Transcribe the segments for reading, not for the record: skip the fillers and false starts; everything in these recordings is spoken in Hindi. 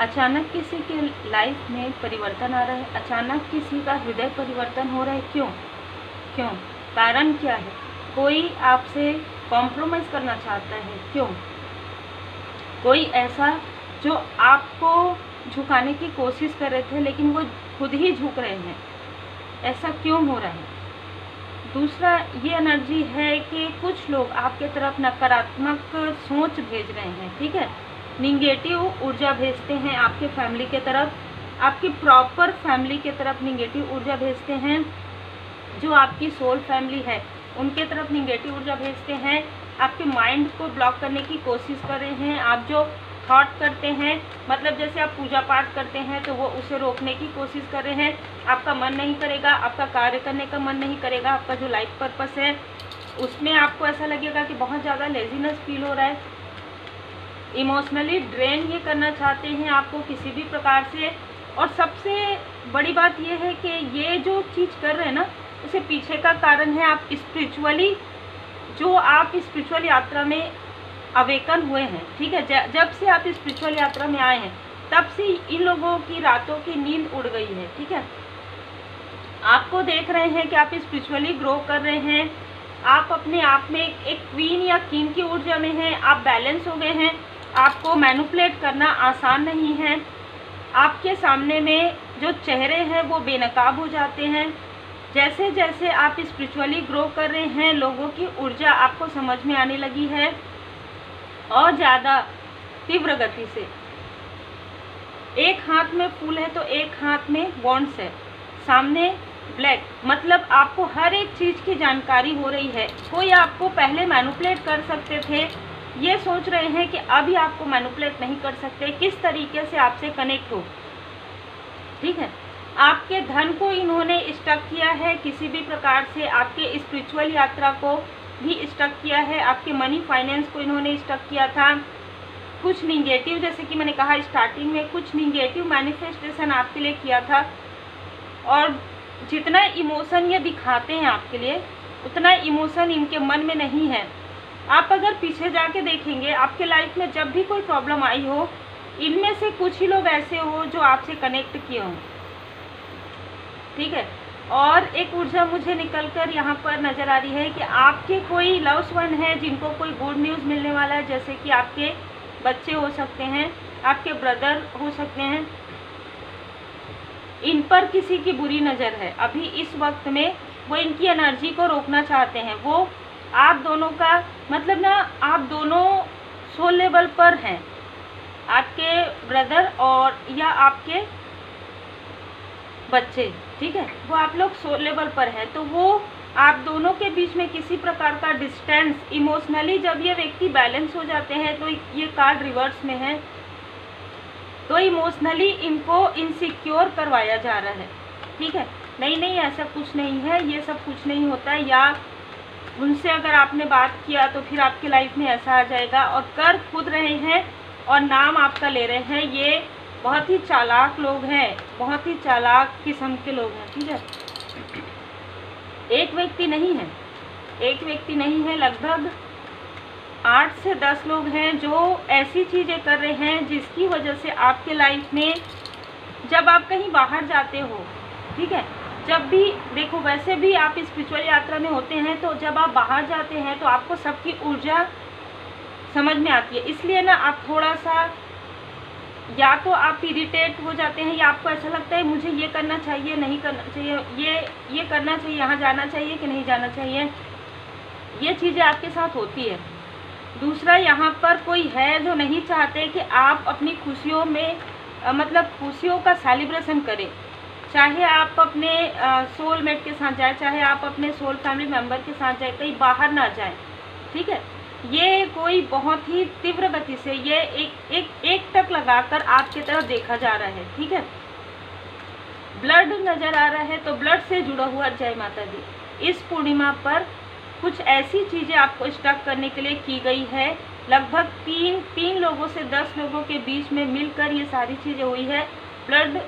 अचानक किसी के लाइफ में परिवर्तन आ रहा है, अचानक किसी का हृदय परिवर्तन हो रहा है। क्यों क्यों कारण क्या है? कोई आपसे कॉम्प्रोमाइज़ करना चाहता है। क्यों? कोई ऐसा जो आपको झुकाने की कोशिश कर रहे थे लेकिन वो खुद ही झुक रहे हैं। ऐसा क्यों हो रहा है? दूसरा ये एनर्जी है कि कुछ लोग आपके तरफ नकारात्मक सोच भेज रहे हैं। ठीक है, निगेटिव ऊर्जा भेजते हैं आपके फैमिली के तरफ, आपकी प्रॉपर फैमिली के तरफ निगेटिव ऊर्जा भेजते हैं। जो आपकी सोल फैमिली है उनके तरफ निगेटिव ऊर्जा भेजते हैं, आपके माइंड को ब्लॉक करने की कोशिश कर रहे हैं। आप जो थॉट करते हैं, मतलब जैसे आप पूजा पाठ करते हैं तो वो उसे रोकने की कोशिश कर रहे हैं। आपका मन नहीं करेगा, आपका कार्य करने का मन नहीं करेगा, आपका जो लाइफ पर्पस है उसमें आपको ऐसा लगेगा कि बहुत ज़्यादा लेजीनेस फील हो रहा है। इमोशनली ड्रेन ये करना चाहते हैं आपको किसी भी प्रकार से। और सबसे बड़ी बात ये है कि ये जो चीज़ कर रहे हैं ना, उसे पीछे का कारण है आप स्पिरिचुअली, जो आप स्पिरिचुअल यात्रा में अवेकन हुए हैं। ठीक है, जब से आप स्पिरिचुअल यात्रा में आए हैं तब से इन लोगों की रातों की नींद उड़ गई है। ठीक है, आपको देख रहे हैं कि आप स्पिरिचुअली ग्रो कर रहे हैं, आप अपने आप में एक क्वीन या किंग की ऊर्जा में हैं, आप बैलेंस हो गए हैं, आपको मैनिपुलेट करना आसान नहीं है। आपके सामने में जो चेहरे हैं वो बेनकाब हो जाते हैं। जैसे जैसे आप स्पिरिचुअली ग्रो कर रहे हैं, लोगों की ऊर्जा आपको समझ में आने लगी है और ज़्यादा तीव्र गति से। एक हाथ में फूल है तो एक हाथ में वॉन्ड्स है, सामने ब्लैक, मतलब आपको हर एक चीज़ की जानकारी हो रही है। कोई आपको पहले मैनिपुलेट कर सकते थे, ये सोच रहे हैं कि अभी आपको मैनिपुलेट नहीं कर सकते, किस तरीके से आपसे कनेक्ट हो। ठीक है, आपके धन को इन्होंने स्टक किया है किसी भी प्रकार से, आपके स्पिरिचुअल यात्रा को भी स्टक किया है, आपके मनी फाइनेंस को इन्होंने स्टक किया था। कुछ निगेटिव, जैसे कि मैंने कहा स्टार्टिंग में, कुछ निगेटिव मैनिफेस्टेशन आपके लिए किया था। और जितना इमोशन ये दिखाते हैं आपके लिए, उतना इमोशन इनके मन में नहीं है। आप अगर पीछे जाके देखेंगे, आपके लाइफ में जब भी कोई प्रॉब्लम आई हो, इनमें से कुछ ही लोग ऐसे हो जो आपसे कनेक्ट किए हों। ठीक है, और एक ऊर्जा मुझे निकलकर यहाँ पर नज़र आ रही है कि आपके कोई लव्स वन है जिनको कोई गुड न्यूज़ मिलने वाला है, जैसे कि आपके बच्चे हो सकते हैं, आपके ब्रदर हो सकते हैं। इन पर किसी की बुरी नज़र है अभी इस वक्त में, वो इनकी एनर्जी को रोकना चाहते हैं। वो आप दोनों का मतलब ना, आप दोनों सोल लेवल पर हैं, आपके ब्रदर और या आपके बच्चे। ठीक है, वो आप लोग सोल लेवल पर हैं, तो वो आप दोनों के बीच में किसी प्रकार का डिस्टेंस इमोशनली, जब ये व्यक्ति बैलेंस हो जाते हैं तो ये कार्ड रिवर्स में है, तो इमोशनली इनको इनसिक्योर करवाया जा रहा है। ठीक है, नहीं ऐसा कुछ नहीं है, ये सब कुछ नहीं होता है। या उनसे अगर आपने बात किया तो फिर आपकी लाइफ में ऐसा आ जाएगा, और कर खुद रहे हैं और नाम आपका ले रहे हैं। ये बहुत ही चालाक लोग हैं, बहुत ही चालाक किस्म के लोग हैं। ठीक है, एक व्यक्ति नहीं है, एक व्यक्ति नहीं है, लगभग 8 से 10 लोग हैं जो ऐसी चीज़ें कर रहे हैं जिसकी वजह से आपके लाइफ में, जब आप कहीं बाहर जाते हो, ठीक है, जब भी देखो, वैसे भी आप स्पिरिचुअल यात्रा में होते हैं तो जब आप बाहर जाते हैं तो आपको सबकी ऊर्जा समझ में आती है। इसलिए ना आप थोड़ा सा, या तो आप इरिटेट हो जाते हैं, या आपको ऐसा लगता है मुझे ये करना चाहिए, नहीं करना चाहिए, ये करना चाहिए, यहाँ जाना चाहिए कि नहीं जाना चाहिए, ये चीज़ें आपके साथ होती है। दूसरा, यहाँ पर कोई है जो नहीं चाहते कि आप अपनी खुशियों में मतलब खुशियों का सेलिब्रेशन करें, चाहे आप अपने सोलमेट के साथ जाए, चाहे आप अपने सोल फैमिली मेम्बर के साथ जाए, कहीं बाहर ना जाए। ठीक है, ये कोई बहुत ही तीव्र गति से ये एक टक लगाकर आपकी तरफ देखा जा रहा है। ठीक है, ब्लड नज़र आ रहा है, तो ब्लड से जुड़ा हुआ जय माता दी। इस पूर्णिमा पर कुछ ऐसी चीज़ें आपको स्टक करने के लिए की गई है। लगभग तीन लोगों से 10 लोगों के बीच में मिलकर ये सारी चीज़ें हुई है। ब्लड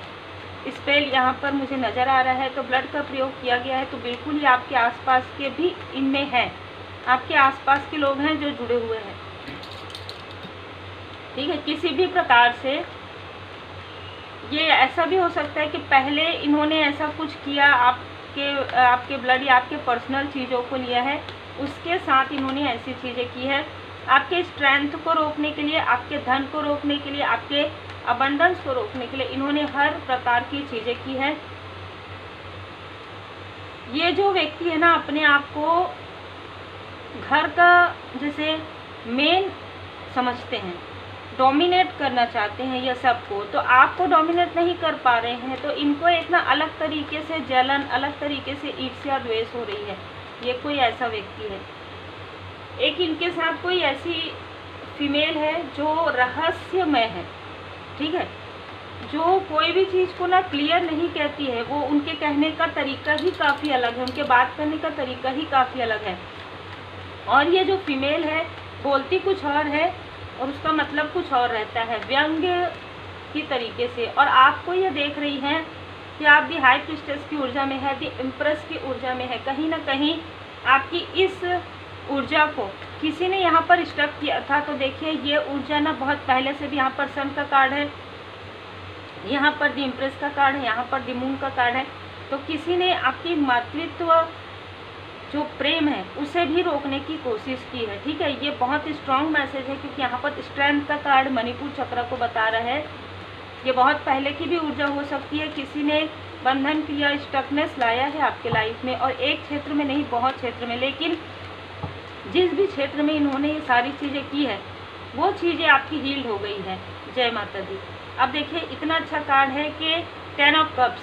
स्पेल यहाँ पर मुझे नज़र आ रहा है, तो ब्लड का प्रयोग किया गया है, तो बिल्कुल ही आपके आसपास के भी इनमें है, आपके आसपास के लोग हैं जो जुड़े हुए हैं। ठीक है, किसी भी प्रकार से ये ऐसा भी हो सकता है कि पहले इन्होंने ऐसा कुछ किया, आपके ब्लड या आपके पर्सनल चीज़ों को लिया है, उसके साथ इन्होंने ऐसी चीज़ें की है आपके स्ट्रेंथ को रोकने के लिए, आपके धन को रोकने के लिए, आपके अबंडेंस को रोकने के लिए इन्होंने हर प्रकार की चीज़ें की है। ये जो व्यक्ति है ना, अपने आप को घर का जैसे मेन समझते हैं, डोमिनेट करना चाहते हैं ये सबको, तो आपको डोमिनेट नहीं कर पा रहे हैं, तो इनको एक ना अलग तरीके से जलन, अलग तरीके से ईर्ष्या द्वेष हो रही है। ये कोई ऐसा व्यक्ति है। एक इनके साथ कोई ऐसी फीमेल है जो रहस्यमय है, ठीक है, जो कोई भी चीज़ को ना क्लियर नहीं कहती है। वो उनके कहने का तरीका ही काफ़ी अलग है, उनके बात करने का तरीका ही काफ़ी अलग है। और ये जो फीमेल है बोलती कुछ और है और उसका मतलब कुछ और रहता है, व्यंग्य की तरीके से। और आपको ये देख रही हैं कि आप दी हाई प्रिस्टेस की ऊर्जा में है, दी इम्प्रेस की ऊर्जा में है। कहीं ना कहीं आपकी इस ऊर्जा को किसी ने यहाँ पर स्टक किया था। तो देखिए ये ऊर्जा ना बहुत पहले से भी, यहाँ पर सन का कार्ड है, यहाँ पर दी इम्प्रेस का कार्ड है, यहाँ पर दी मून का कार्ड है। तो किसी ने आपकी मातृत्व जो प्रेम है उसे भी रोकने की कोशिश की है, ठीक है। ये बहुत स्ट्रॉन्ग मैसेज है क्योंकि यहाँ पर स्ट्रेंथ का कार्ड मणिपुर चक्र को बता रहा है। ये बहुत पहले की भी ऊर्जा हो सकती है, किसी ने बंधन किया, स्टकनेस लाया है आपके लाइफ में, और एक क्षेत्र में नहीं बहुत क्षेत्र में। लेकिन जिस भी क्षेत्र में इन्होंने ये सारी चीज़ें की है वो चीज़ें आपकी हील्ड हो गई है। जय माता दी। अब देखिए इतना अच्छा कार्ड है कि 10 ऑफ कप्स,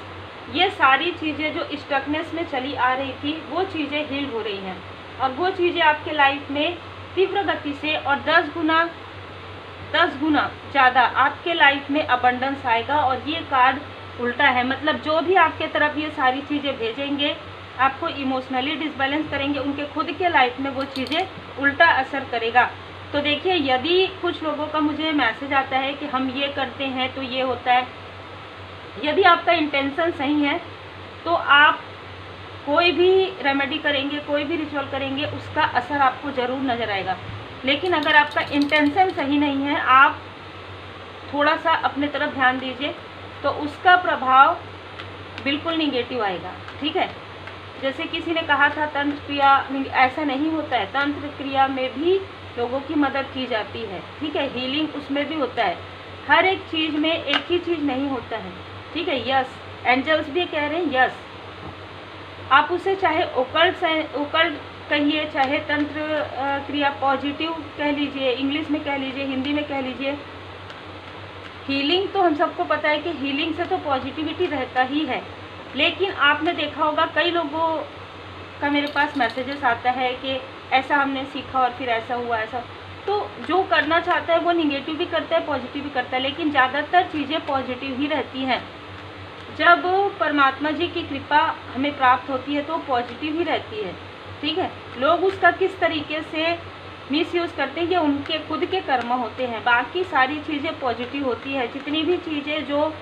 ये सारी चीज़ें जो स्टकनेस में चली आ रही थी वो चीज़ें हील हो रही हैं, और वो चीज़ें आपके लाइफ में तीव्र गति से और 10 गुना ज़्यादा आपके लाइफ में अबंडेंस आएगा। और ये कार्ड उल्टा है, मतलब जो भी आपके तरफ ये सारी चीज़ें भेजेंगे आपको इमोशनली डिसबैलेंस करेंगे, उनके खुद के लाइफ में वो चीज़ें उल्टा असर करेगा। तो देखिए यदि कुछ लोगों का मुझे मैसेज आता है कि हम ये करते हैं तो ये होता है, यदि आपका इंटेंशन सही है तो आप कोई भी रेमेडी करेंगे, कोई भी रिचुअल करेंगे, उसका असर आपको ज़रूर नज़र आएगा। लेकिन अगर आपका इंटेंशन सही नहीं है, आप थोड़ा सा अपने तरफ ध्यान दीजिए तो उसका प्रभाव बिल्कुल निगेटिव आएगा, ठीक है। जैसे किसी ने कहा था तंत्र क्रिया, ऐसा नहीं होता है। तंत्र क्रिया में भी लोगों की मदद की जाती है, ठीक है, हीलिंग उसमें भी होता है। हर एक चीज़ में एक ही चीज़ नहीं होता है, ठीक है। यस, एंजल्स भी कह रहे हैं यस, आप उसे चाहे ओकल्ट कहिए, चाहे तंत्र क्रिया पॉजिटिव कह लीजिए, इंग्लिश में कह लीजिए, हिंदी में कह लीजिए। हीलिंग तो हम सबको पता है कि हीलिंग से तो पॉजिटिविटी रहता ही है। लेकिन आपने देखा होगा कई लोगों का मेरे पास मैसेजेस आता है कि ऐसा हमने सीखा और फिर ऐसा हुआ, ऐसा। तो जो करना चाहता है वो निगेटिव भी करता है, पॉजिटिव भी करता है, लेकिन ज़्यादातर चीज़ें पॉजिटिव ही रहती हैं। जब परमात्मा जी की कृपा हमें प्राप्त होती है तो पॉजिटिव ही रहती है, ठीक है। लोग उसका किस तरीके से मिसयूज़ करते हैं ये उनके खुद के कर्म होते हैं। बाकी सारी चीज़ें पॉजिटिव होती है, जितनी भी चीज़ें जो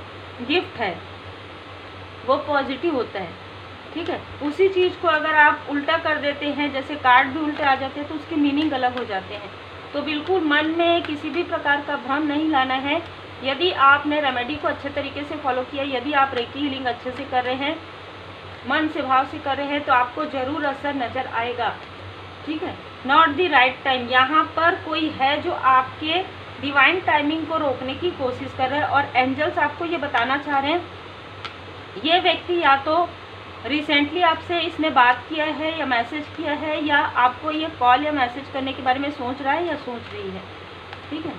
गिफ्ट है वो पॉजिटिव होता है, ठीक है। उसी चीज़ को अगर आप उल्टा कर देते हैं, जैसे कार्ड भी उल्टे आ जाते हैं तो उसके मीनिंग अलग हो जाते हैं। तो बिल्कुल मन में किसी भी प्रकार का भ्रम नहीं लाना है। यदि आपने रेमेडी को अच्छे तरीके से फॉलो किया, यदि आप रेकी हीलिंग अच्छे से कर रहे हैं, मन से भाव से कर रहे हैं, तो आपको ज़रूर असर नज़र आएगा, ठीक है। नॉट द राइट टाइम, यहाँ पर कोई है जो आपके डिवाइन टाइमिंग को रोकने की कोशिश कर रहा है। और एंजल्स आपको ये बताना चाह रहे हैं, ये व्यक्ति या तो रिसेंटली आपसे इसने बात किया है या मैसेज किया है, या आपको ये कॉल या मैसेज करने के बारे में सोच रहा है या सोच रही है, ठीक है,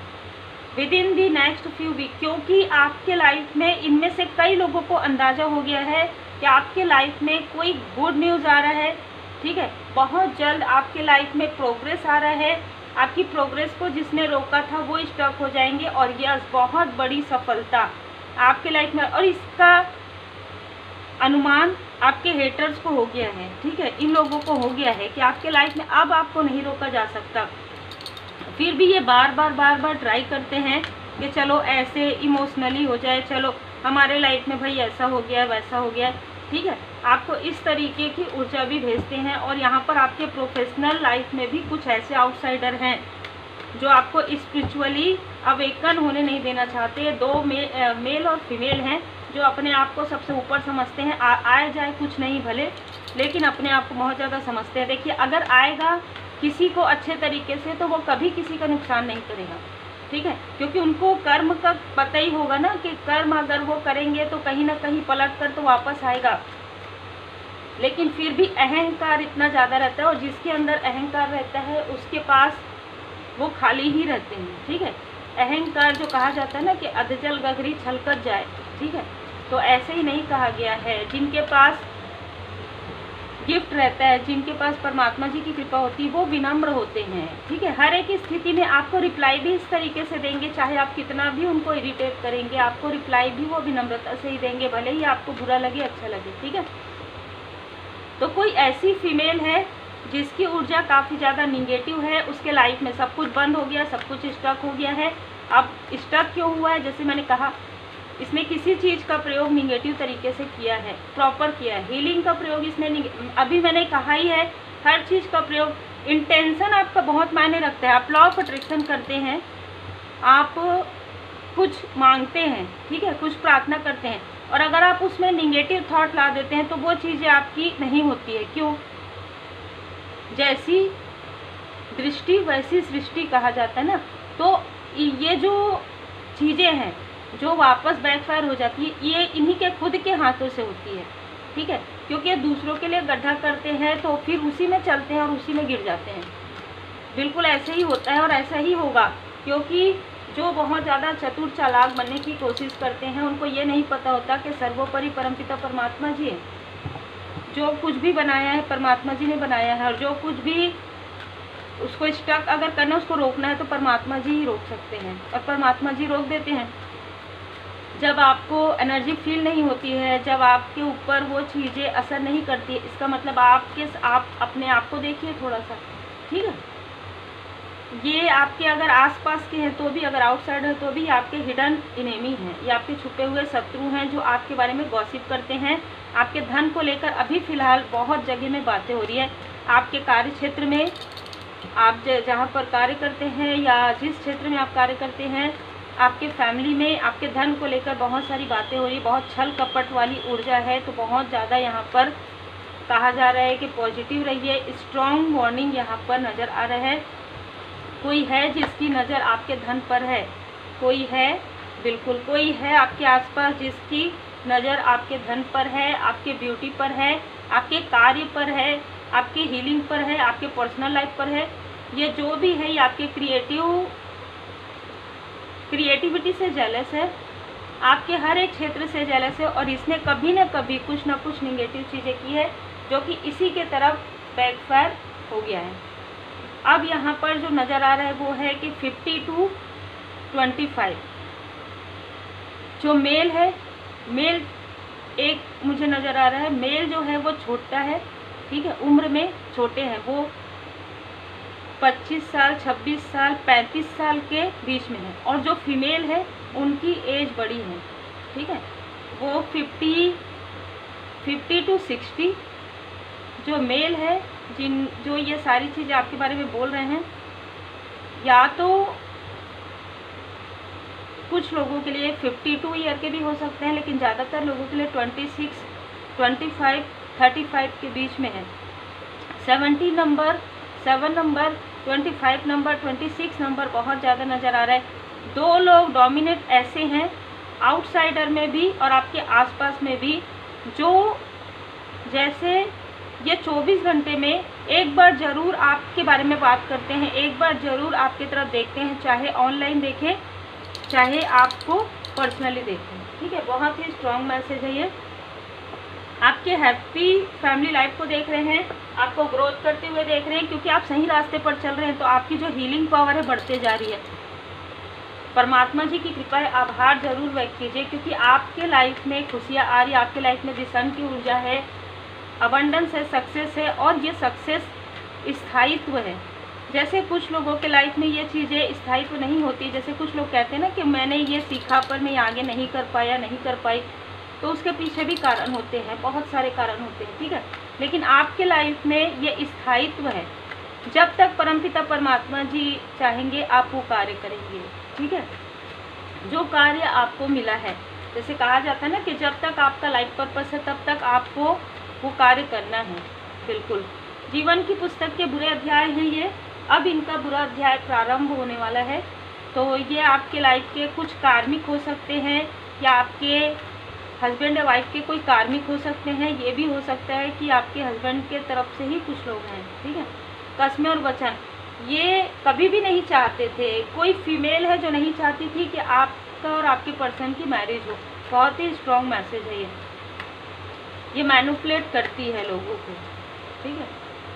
within the next few week. क्योंकि आपके लाइफ में इनमें से कई लोगों को अंदाज़ा हो गया है कि आपके लाइफ में कोई गुड न्यूज़ आ रहा है, ठीक है। बहुत जल्द आपके लाइफ में प्रोग्रेस आ रहा है। आपकी प्रोग्रेस को जिसने रोका था वो स्टॉप हो जाएंगे, और यस बहुत बड़ी सफलता आपके लाइफ में। और इसका अनुमान आपके हेटर्स को हो गया है, ठीक है, इन लोगों को हो गया है कि आपके लाइफ में अब आपको नहीं रोका जा सकता। फिर भी ये बार बार ट्राई करते हैं कि चलो ऐसे इमोशनली हो जाए, चलो हमारे लाइफ में भाई ऐसा हो गया वैसा हो गया, ठीक है। आपको इस तरीके की ऊर्जा भी भेजते हैं। और यहाँ पर आपके प्रोफेशनल लाइफ में भी कुछ ऐसे आउटसाइडर हैं जो आपको स्पिरिचुअली अवेकन होने नहीं देना चाहते। दो मेल और फीमेल हैं जो अपने आप को सबसे ऊपर समझते हैं। आए जाए कुछ नहीं भले, लेकिन अपने आप को बहुत ज़्यादा समझते हैं। देखिए, अगर आएगा किसी को अच्छे तरीके से तो वो कभी किसी का नुकसान नहीं करेगा, ठीक है, क्योंकि उनको कर्म का पता ही होगा ना कि कर्म अगर वो करेंगे तो कहीं ना कहीं पलट कर तो वापस आएगा। लेकिन फिर भी अहंकार इतना ज़्यादा रहता है, और जिसके अंदर अहंकार रहता है उसके पास वो खाली ही रहते हैं, ठीक है। अहंकार जो कहा जाता है ना कि अधजल गगरी छलकत जाए, ठीक है, तो ऐसे ही नहीं कहा गया है। जिनके पास गिफ्ट रहता है, जिनके पास परमात्मा जी की कृपा होती है, वो विनम्र होते हैं, ठीक है। हर एक स्थिति में आपको रिप्लाई भी इस तरीके से देंगे, चाहे आप कितना भी उनको इरिटेट करेंगे, आपको रिप्लाई भी वो विनम्रता से ही देंगे, भले ही आपको बुरा लगे अच्छा लगे, ठीक है। तो कोई ऐसी फीमेल है जिसकी ऊर्जा काफ़ी ज़्यादा निगेटिव है, उसके लाइफ में सब कुछ बंद हो गया, सब कुछ स्टक हो गया है। अब स्टक क्यों हुआ है? जैसे मैंने कहा, इसने किसी चीज़ का प्रयोग निगेटिव तरीके से किया है, प्रॉपर किया है। हीलिंग का प्रयोग इसने अभी मैंने कहा ही है, हर चीज़ का प्रयोग। इंटेंशन आपका बहुत मायने रखता है। आप लॉ ऑफ अट्रैक्शन करते हैं, आप कुछ मांगते हैं, ठीक है, कुछ प्रार्थना करते हैं, और अगर आप उसमें निगेटिव थॉट ला देते हैं तो वो चीज़ें आपकी नहीं होती है। क्यों? जैसी दृष्टि वैसी सृष्टि कहा जाता है ना। तो ये जो चीज़ें हैं जो वापस बैकफायर हो जाती है, ये इन्हीं के खुद के हाथों से होती है, ठीक है, क्योंकि ये दूसरों के लिए गड्ढा करते हैं तो फिर उसी में चलते हैं और उसी में गिर जाते हैं। बिल्कुल ऐसे ही होता है और ऐसा ही होगा, क्योंकि जो बहुत ज़्यादा चतुर चालाक बनने की कोशिश करते हैं उनको ये नहीं पता होता कि सर्वोपरि परमपिता परमात्मा जी है। जो कुछ भी बनाया है परमात्मा जी ने बनाया है, और जो कुछ भी उसको स्टक अगर करना, उसको रोकना है तो परमात्मा जी ही रोक सकते हैं, और परमात्मा जी रोक देते हैं। जब आपको एनर्जी फील नहीं होती है, जब आपके ऊपर वो चीज़ें असर नहीं करती है, इसका मतलब आप अपने आप को देखिए थोड़ा सा, ठीक है। ये आपके अगर आसपास के हैं तो भी, अगर आउटसाइड है तो भी आपके हिडन इनेमी हैं, ये आपके छुपे हुए शत्रु हैं जो आपके बारे में गॉसिप करते हैं। आपके धन को लेकर अभी फ़िलहाल बहुत जगह में बातें हो रही है। आपके कार्य क्षेत्र में, आप जहाँ पर कार्य करते हैं या जिस क्षेत्र में आप कार्य करते हैं, आपके फैमिली में आपके धन को लेकर बहुत सारी बातें हो रही, बहुत छल कपट वाली ऊर्जा है। तो बहुत ज़्यादा यहाँ पर कहा जा रहा है कि पॉजिटिव रहिए। स्ट्रॉन्ग वार्निंग यहाँ पर नज़र आ रहा है। कोई है जिसकी नज़र आपके धन पर है, कोई है, बिल्कुल कोई है आपके आसपास जिसकी नज़र आपके धन पर है, आपके ब्यूटी पर है, आपके कार्य पर है, आपके हीलिंग पर है, आपके पर्सनल लाइफ पर है। ये जो भी है ये आपके क्रिएटिविटी से जेलस है, आपके हर एक क्षेत्र से जेलस है, और इसने कभी न कभी कुछ ना कुछ निगेटिव चीज़ें की है जो कि इसी के तरफ बैकफायर हो गया है। अब यहाँ पर जो नज़र आ रहा है वो है कि 50 to 25 जो मेल है, मेल एक मुझे नज़र आ रहा है, मेल जो है वो छोटा है, ठीक है, उम्र में छोटे हैं, वो 25 साल, 26 साल, 35 साल के बीच में है, और जो फीमेल है उनकी एज बड़ी है, ठीक है, वो 50 to 60। जो मेल है, जो ये सारी चीज़ें आपके बारे में बोल रहे हैं, या तो कुछ लोगों के लिए 52 ईयर के भी हो सकते हैं, लेकिन ज़्यादातर लोगों के लिए 26, 25, 35 के बीच में है। 70 नंबर, 7 नंबर, 25 नंबर, 26 नंबर बहुत ज़्यादा नज़र आ रहा है। दो लोग डोमिनेट ऐसे हैं आउटसाइडर में भी और आपके आसपास में भी, जो जैसे ये 24 घंटे में एक बार ज़रूर आपके बारे में बात करते हैं, एक बार ज़रूर आपकी तरफ देखते हैं, चाहे ऑनलाइन देखें चाहे आपको पर्सनली देखें, ठीक है। बहुत ही स्ट्रॉन्ग मैसेज है ये। आपके हैप्पी फैमिली लाइफ को देख रहे हैं, आपको ग्रोथ करते हुए देख रहे हैं, क्योंकि आप सही रास्ते पर चल रहे हैं। तो आपकी जो हीलिंग पावर है बढ़ते जा रही है। परमात्मा जी की कृपा है, आभार जरूर व्यक्त कीजिए, क्योंकि आपके लाइफ में खुशियाँ आ रही है, आपके लाइफ में सन की ऊर्जा है, अबंडेंस है, सक्सेस है, और ये सक्सेस स्थायित्व है। जैसे कुछ लोगों के लाइफ में ये चीज़ें स्थायित्व नहीं होती, जैसे कुछ लोग कहते हैं ना कि मैंने ये सीखा पर मैं आगे नहीं कर पाया, नहीं कर पाई, तो उसके पीछे भी कारण होते हैं, बहुत सारे कारण होते हैं, ठीक है। लेकिन आपके लाइफ में ये स्थायित्व है, जब तक परमपिता परमात्मा जी चाहेंगे आप वो कार्य करेंगे। ठीक है, जो कार्य आपको मिला है, जैसे कहा जाता है ना कि जब तक आपका लाइफ पर्पस है तब तक आपको वो कार्य करना है। बिल्कुल, जीवन की पुस्तक के बुरे अध्याय हैं ये, अब इनका बुरा अध्याय प्रारंभ होने वाला है। तो ये आपके लाइफ के कुछ कार्मिक हो सकते हैं, या आपके हस्बैंड या वाइफ के कोई कार्मिक हो सकते हैं। ये भी हो सकता है कि आपके हस्बैंड के तरफ से ही कुछ लोग हैं। ठीक है, कसमें और वचन ये कभी भी नहीं चाहते थे। कोई फीमेल है जो नहीं चाहती थी कि आपका और आपके पर्सन की मैरिज हो। बहुत ही स्ट्रॉन्ग मैसेज है ये मैनिपुलेट करती है लोगों को। ठीक है,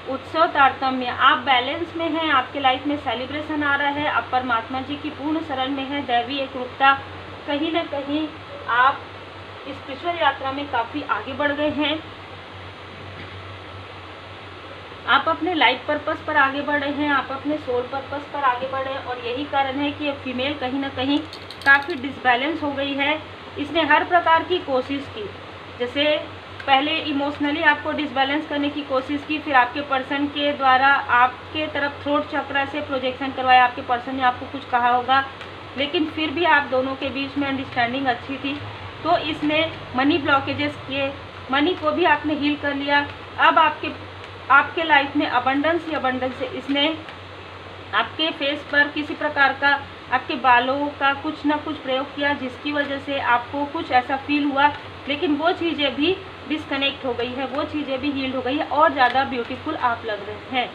उत्सव तारतम्य, आप बैलेंस में हैं, आपके लाइफ में सेलिब्रेशन आ रहा है, आप परमात्मा जी की पूर्ण शरण में है। दैवी एकरूपता, कहीं ना कहीं आप स्पिरिचुअल यात्रा में काफ़ी आगे बढ़ गए हैं। आप अपने लाइफ पर्पस पर आगे बढ़ रहे हैं, आप अपने सोल पर्पस पर आगे बढ़ रहे हैं। और यही कारण है कि ये फीमेल कहीं ना कहीं काफ़ी डिसबैलेंस हो गई है। इसने हर प्रकार की कोशिश की, जैसे पहले इमोशनली आपको डिसबैलेंस करने की कोशिश की, फिर आपके पर्सन के द्वारा आपके तरफ थ्रोट चक्र से प्रोजेक्शन करवाया। आपके पर्सन ने आपको कुछ कहा होगा, लेकिन फिर भी आप दोनों के बीच में अंडरस्टैंडिंग अच्छी थी, तो इसने मनी ब्लॉकेजेस किए, मनी को भी आपने हील कर लिया। अब आपके लाइफ में अबंडेंस ही अबंडेंस है। इसने आपके फेस पर किसी प्रकार का, आपके बालों का कुछ ना कुछ प्रयोग किया, जिसकी वजह से आपको कुछ ऐसा फील हुआ, लेकिन वो चीज़ें भी डिस्कनेक्ट हो गई है, वो चीज़ें भी हील्ड हो गई है, और ज़्यादा ब्यूटीफुल आप लग रहे हैं।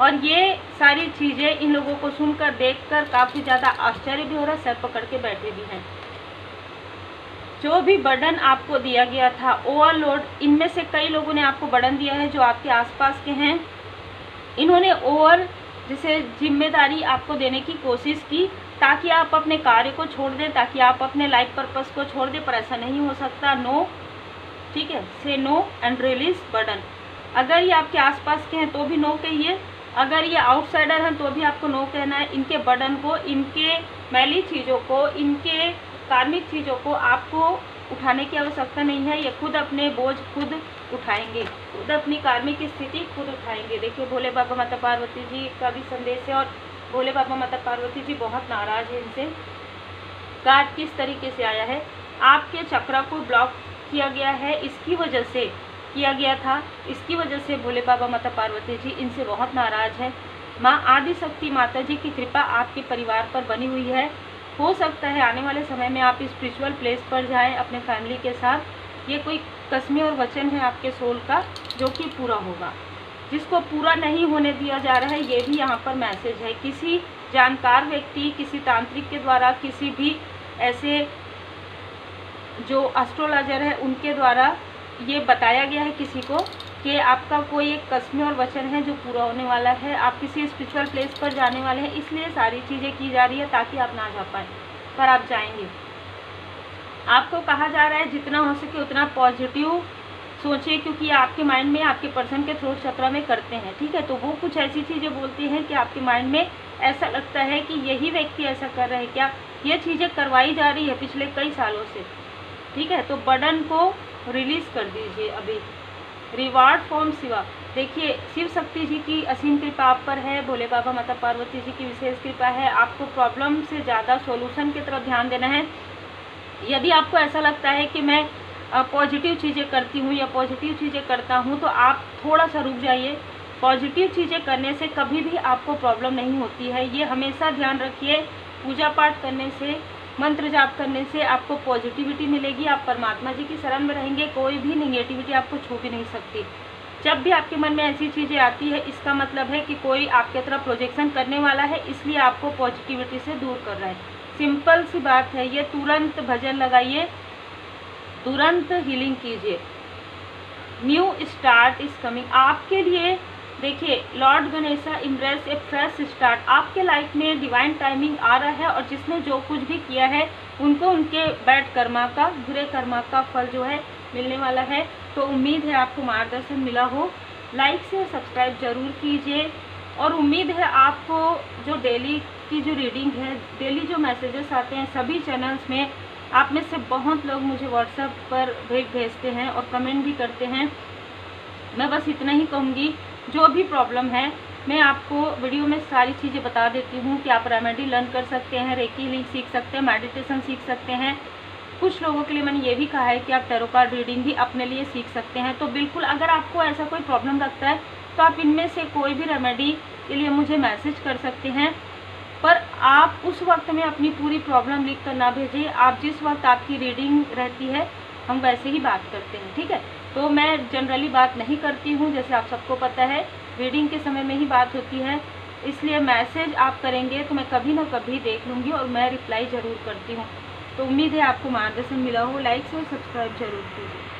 और ये सारी चीज़ें इन लोगों को सुनकर, देखकर काफ़ी ज़्यादा आश्चर्य भी हो रहा है, सर पकड़ के बैठे भी हैं। जो भी बर्डन आपको दिया गया था, ओवरलोड, इनमें से कई लोगों ने आपको बर्डन दिया है जो आपके आसपास के हैं। इन्होंने जैसे जिम्मेदारी आपको देने की कोशिश की, ताकि आप अपने कार्य को छोड़ दें, ताकि आप अपने लाइफ पर्पस को छोड़ दें, पर ऐसा नहीं हो सकता। नो, ठीक है, से नो एंड रिलीज बर्डन। अगर ये आपके आसपास के हैं तो भी नो कहिए, अगर ये आउटसाइडर हैं तो भी आपको नो कहना है। इनके बर्डन को, इनके मैली चीज़ों को, इनके कार्मिक चीज़ों को आपको उठाने की आवश्यकता नहीं है। ये खुद अपने बोझ खुद उठाएंगे, खुद अपनी कार्मिक स्थिति खुद उठाएंगे। देखिए, भोले बाबा माता पार्वती जी का भी संदेश है, और भोले बाबा माता पार्वती जी बहुत नाराज़ है इनसे। कार्ड किस तरीके से आया है, आपके चक्र को ब्लॉक किया गया है, इसकी वजह से किया गया था, इसकी वजह से भोले बाबा माता पार्वती जी इनसे बहुत नाराज़ है। माँ आदि शक्ति माता जी की कृपा आपके परिवार पर बनी हुई है। हो सकता है आने वाले समय में आप स्पिरिचुअल प्लेस पर जाएं अपने फैमिली के साथ। ये कोई कसमें और वचन है आपके सोल का, जो कि पूरा होगा। जिसको पूरा नहीं होने दिया जा रहा है, ये भी यहाँ पर मैसेज है। किसी जानकार व्यक्ति, किसी तांत्रिक के द्वारा, किसी भी ऐसे जो एस्ट्रोलॉजर है उनके द्वारा ये बताया गया है किसी को, कि आपका कोई एक कसमें और वचन है जो पूरा होने वाला है। आप किसी स्पिरिचुअल प्लेस पर जाने वाले हैं, इसलिए सारी चीज़ें की जा रही है ताकि आप ना जा पाएँ, पर आप जाएंगे। आपको कहा जा रहा है जितना हो सके उतना पॉजिटिव सोचिए, क्योंकि आपके माइंड में, आपके पर्सन के थ्रोट चक्र में करते हैं। ठीक है, तो वो कुछ ऐसी चीज़ें बोलती हैं कि आपके माइंड में ऐसा लगता है कि यही व्यक्ति ऐसा कर रहे हैं क्या। ये चीज़ें करवाई जा रही है पिछले कई सालों से। ठीक है, तो बर्डन को रिलीज़ कर दीजिए अभी। रिवार्ड फ्रॉम शिवा, देखिए शिव शक्ति जी की असीम कृपा आप पर है, भोले बाबा माता पार्वती जी की विशेष कृपा है। आपको प्रॉब्लम से ज़्यादा सॉल्यूशन की तरफ ध्यान देना है। यदि आपको ऐसा लगता है कि मैं पॉजिटिव चीज़ें करती हूँ या पॉजिटिव चीज़ें करता हूँ, तो आप थोड़ा सा रुक जाइए। पॉजिटिव चीज़ें करने से कभी भी आपको प्रॉब्लम नहीं होती है, ये हमेशा ध्यान रखिए। पूजा पाठ करने से, मंत्र जाप करने से आपको पॉजिटिविटी मिलेगी। आप परमात्मा जी की शरण में रहेंगे, कोई भी निगेटिविटी आपको छू भी नहीं सकती। जब भी आपके मन में ऐसी चीज़ें आती है, इसका मतलब है कि कोई आपके तरफ प्रोजेक्शन करने वाला है, इसलिए आपको पॉजिटिविटी से दूर कर रहा है। सिंपल सी बात है ये। तुरंत भजन लगाइए, तुरंत हीलिंग कीजिए। न्यू स्टार्ट इज कमिंग आपके लिए। देखिए, लॉर्ड गणेशा इम्ब्रेस ए फ्रेश स्टार्ट। आपके लाइफ में डिवाइन टाइमिंग आ रहा है, और जिसने जो कुछ भी किया है उनको उनके बैड कर्मा का, बुरे कर्मा का फल जो है मिलने वाला है। तो उम्मीद है आपको मार्गदर्शन मिला हो। लाइक से सब्सक्राइब जरूर कीजिए, और उम्मीद है आपको जो डेली की जो रीडिंग है, डेली जो मैसेजेस आते हैं सभी चैनल्स में, आप में से बहुत लोग मुझे व्हाट्सएप पर भेजते हैं और कमेंट भी करते हैं। मैं बस इतना ही कहूँगी, जो भी प्रॉब्लम है मैं आपको वीडियो में सारी चीज़ें बता देती हूँ कि आप रेमेडी लर्न कर सकते हैं, रेकी सीख सकते हैं, मेडिटेशन सीख सकते हैं। कुछ लोगों के लिए मैंने ये भी कहा है कि आप टैरो कार्ड रीडिंग भी अपने लिए सीख सकते हैं। तो बिल्कुल अगर आपको ऐसा कोई प्रॉब्लम लगता है तो आप इनमें से कोई भी रेमेडी के लिए मुझे मैसेज कर सकते हैं, पर आप उस वक्त में अपनी पूरी प्रॉब्लम लिख कर ना भेजिए। आप जिस वक्त आपकी रीडिंग रहती है हम वैसे ही बात करते हैं, ठीक है। तो मैं जनरली बात नहीं करती हूँ, जैसे आप सबको पता है रीडिंग के समय में ही बात होती है, इसलिए मैसेज आप करेंगे तो मैं कभी ना कभी देख लूँगी और मैं रिप्लाई ज़रूर करती हूँ। तो उम्मीद है आपको मार्गदर्शन मिला हो। लाइक और सब्सक्राइब जरूर कीजिए।